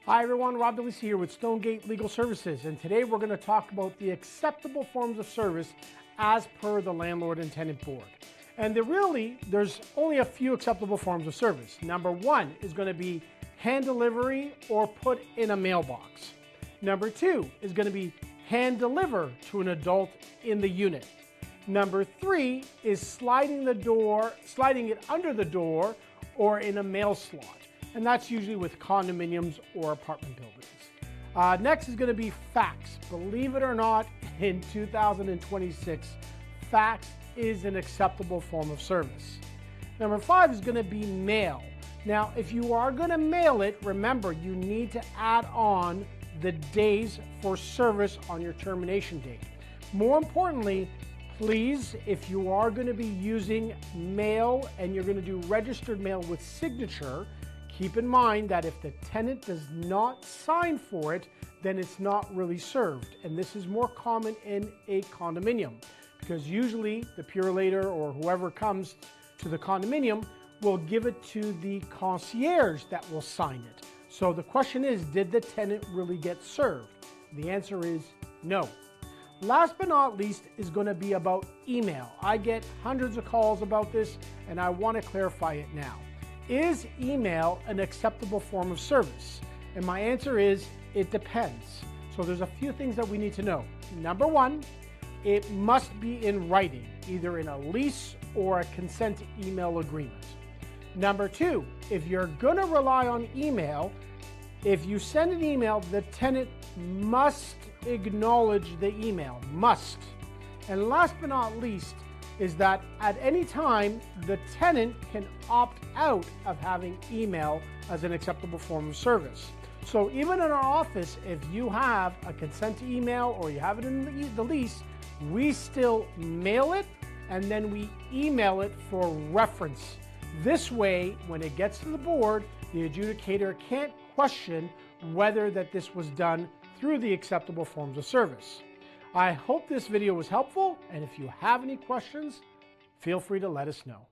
Hi everyone, Rob DeLisi here with Stonegate Legal Services, and today we're going to talk about the acceptable forms of service as per the Landlord and Tenant Board. And there's only a few acceptable forms of service. Number one is going to be hand delivery or put in a mailbox. Number two is going to be hand deliver to an adult in the unit. Number three is sliding it under the door or in a mail slot. And that's usually with condominiums or apartment buildings. Next is going to be fax. Believe it or not, in 2026, fax is an acceptable form of service. Number five is going to be mail. Now, if you are going to mail it, remember you need to add on the days for service on your termination date. More importantly, please, if you are going to be using mail and you're going to do registered mail with signature, keep in mind that if the tenant does not sign for it, then it's not really served. And this is more common in a condominium because usually the purelator or whoever comes to the condominium will give it to the concierge that will sign it. So the question is, did the tenant really get served? The answer is no. Last but not least is going to be about email. I get hundreds of calls about this and I want to clarify it now. Is email an acceptable form of service? And my answer is, it depends. So there's a few things that we need to know. Number one, it must be in writing, either in a lease or a consent email agreement. Number two, if you're gonna rely on email, if you send an email, the tenant must acknowledge the email, must. And last but not least, is that at any time, the tenant can opt out of having email as an acceptable form of service. So even in our office, if you have a consent to email or you have it in the lease, we still mail it and then we email it for reference. This way, when it gets to the board, the adjudicator can't question whether that this was done through the acceptable forms of service. I hope this video was helpful, and if you have any questions, feel free to let us know.